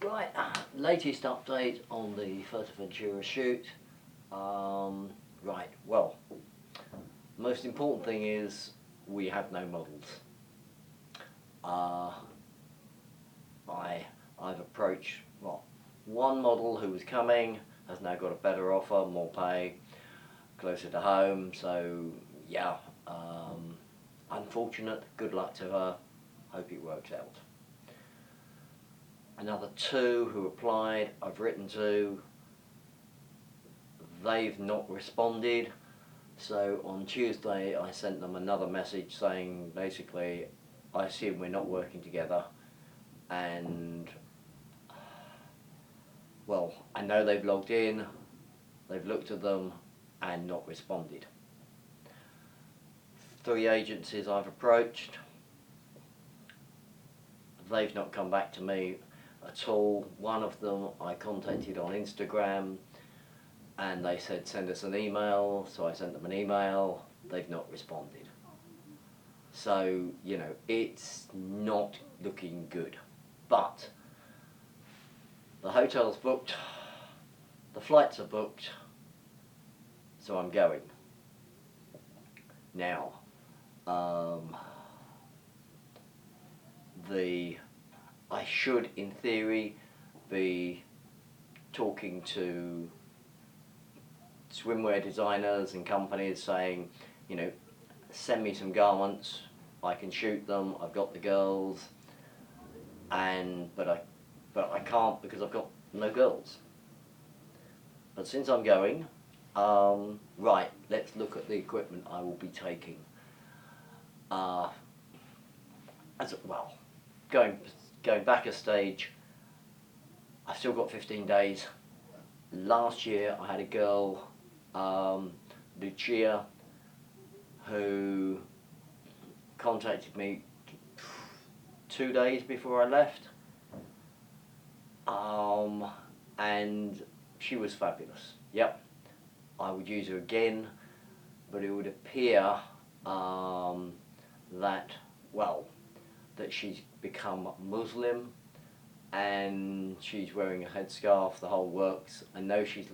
Right, latest update on the Fuerteventura shoot. Right, well, most important thing is we have no models. I've approached, well, one model who was coming has now got a better offer, more pay, closer to home, so yeah, unfortunate, good luck to her, hope it works out. Another two who applied, I've written to, they've not responded. So on Tuesday I sent them another message saying basically I assume we're not working together, and well, I know they've logged in, they've looked at them and not responded. 3 agencies I've approached, they've not come back to me at all. One of them I contacted on Instagram and they said send us an email, so I sent them an email, they've not responded. So, you know, it's not looking good. But the hotel's booked, the flights are booked, so I'm going. Now, I should, in theory, be talking to swimwear designers and companies saying, you know, send me some garments, I can shoot them, I've got the girls, but I can't because I've got no girls. But since I'm going, right, let's look at the equipment I will be taking. Going back a stage, I've still got 15 days. Last year I had a girl, Lucia, who contacted me 2 days before I left, and she was fabulous. Yep, I would use her again, but it would appear that she's become Muslim and she's wearing a headscarf, the whole works. I know she's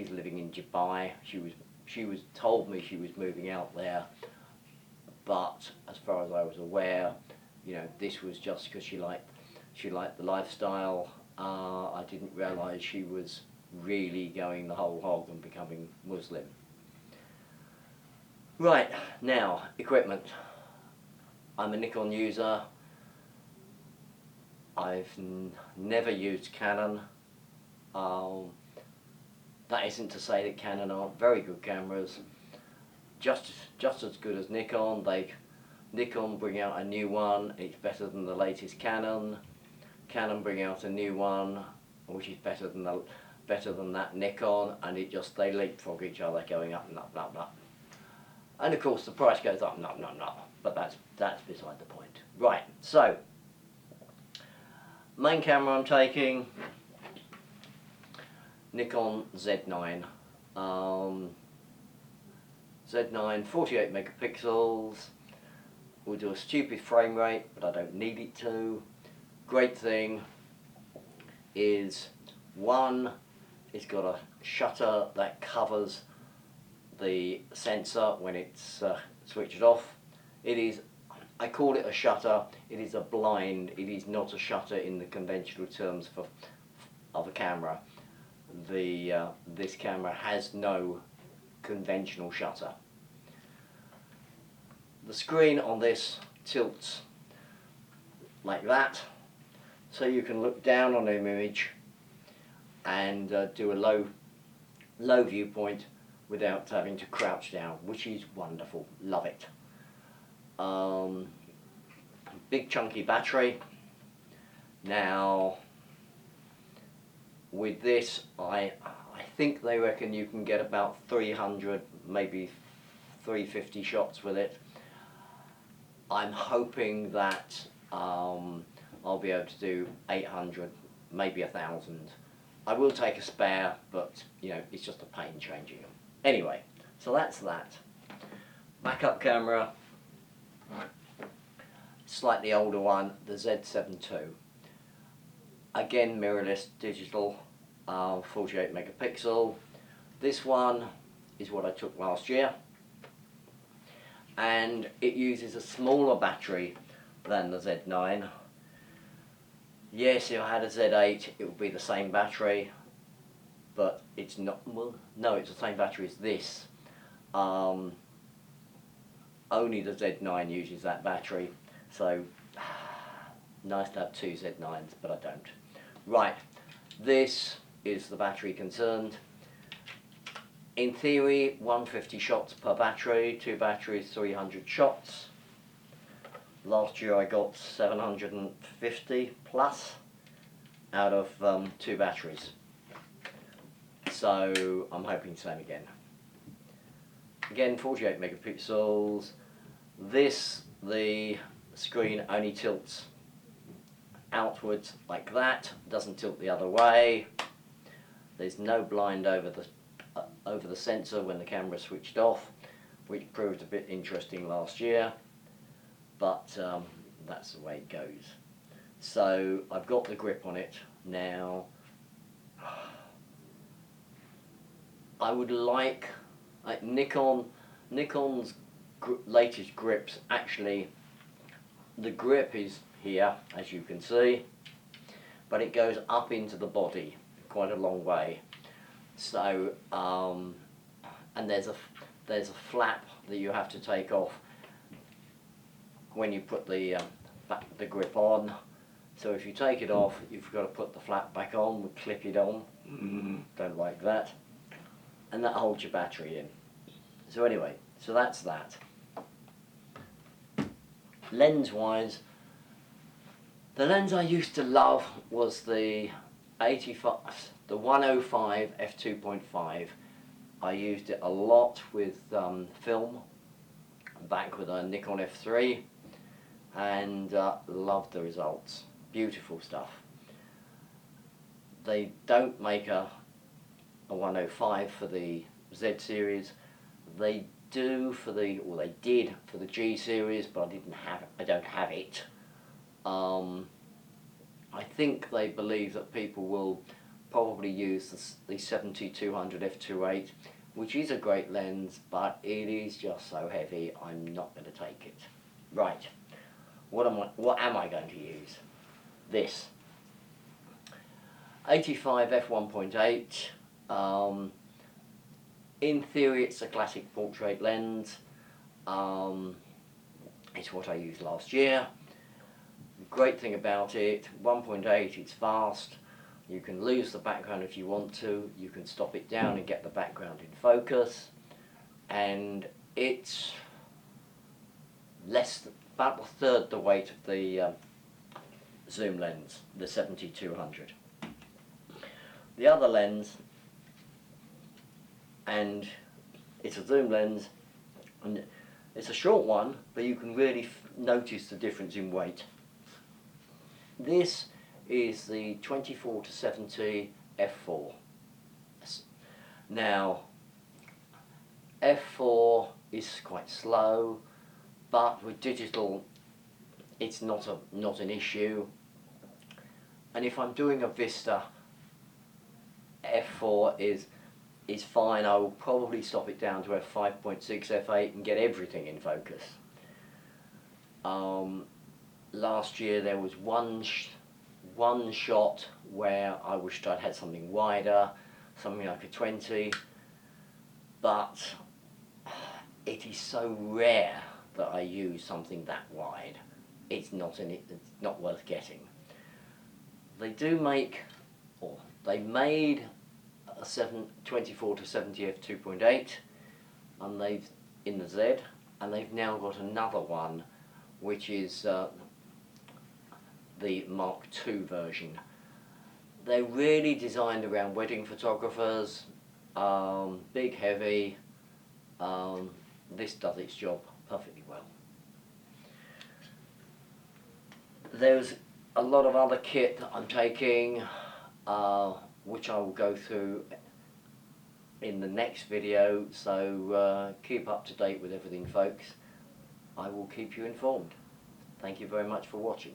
living in Dubai. She was told me she was moving out there, but as far as I was aware, you know, this was just because she liked the lifestyle. I didn't realise she was really going the whole hog and becoming Muslim. Right, now, equipment. I'm a Nikon user. I've never used Canon. That isn't to say that Canon aren't very good cameras. Just as good as Nikon. Nikon bring out a new one, it's better than the latest Canon. Canon bring out a new one, which is better than that Nikon, and they leapfrog each other, going up and up and up and up. And of course the price goes up and up and up and up, but that's beside the point. Right, so main camera I'm taking, Nikon Z9. Z9, 48 megapixels. We'll do a stupid frame rate, but I don't need it to. Great thing is, one, it's got a shutter that covers the sensor when it's switched off. It is, I call it a shutter, it is a blind, it is not a shutter in the conventional terms of a camera. This camera has no conventional shutter. The screen on this tilts like that, so you can look down on an image and do a low viewpoint without having to crouch down, which is wonderful. Love it. Big chunky battery. Now with this, I think they reckon you can get about 300, maybe 350 shots with it. I'm hoping that I'll be able to do 800, maybe 1,000. I will take a spare, but you know, it's just a pain changing them. Anyway, so that's that. Backup camera, slightly older one, the Z7 II. Again, mirrorless digital, 48 megapixel. This one is what I took last year, and it uses a smaller battery than the Z9. Yes, if I had a Z8 it would be the same battery, but it's not. Well, no, it's the same battery as this. Only the Z9 uses that battery, so nice to have two Z9s, but I don't. Right, this is the battery concerned. In theory, 150 shots per battery, two batteries, 300 shots. Last year I got 750 plus out of two batteries. So I'm hoping the same again. Again, 48 megapixels. The screen only tilts outwards like that, doesn't tilt the other way. There's no blind over the sensor when the camera switched off, which proved a bit interesting last year, but that's the way it goes. So I've got the grip on it now. I would like Nikon's latest grips. Actually, the grip is here, as you can see, but it goes up into the body quite a long way. So and there's a flap that you have to take off when you put the grip on. So if you take it off, you've got to put the flap back on, clip it on. Don't like that. And that holds your battery in. So anyway, so that's that. Lens-wise, the lens I used to love was the 105 f2.5. I used it a lot with film, back with a Nikon F3, and loved the results. Beautiful stuff. They don't make a 105 for the Z series. They do for the, or they did for the G series, but I don't have it. I think they believe that people will probably use the 70-200 f2.8, which is a great lens, but it is just so heavy. I'm not going to take it. Right. What am I going to use? This 85 f1.8. In theory, it's a classic portrait lens. It's what I used last year. Great thing about it, 1.8, it's fast. You can lose the background if you want to. You can stop it down and get the background in focus. And it's about a third the weight of the zoom lens, the 70-200. The other lens, and it's a zoom lens, and it's a short one, but you can really notice the difference in weight. This is the 24-70 f4. Now, f4 is quite slow, but with digital, it's not an issue. And if I'm doing a Vista, f4 is fine. I will probably stop it down to f5.6, f8 and get everything in focus. Last year there was one shot where I wished I'd had something wider, something like a 20, but it is so rare that I use something that wide. It's not worth getting. They do make, or they made a 24-70 f2.8, and they've in the Z, and they've now got another one, which is the Mark II version. They're really designed around wedding photographers, big, heavy. This does its job perfectly well. There's a lot of other kit that I'm taking, which I will go through in the next video, so keep up to date with everything, folks. I will keep you informed. Thank you very much for watching.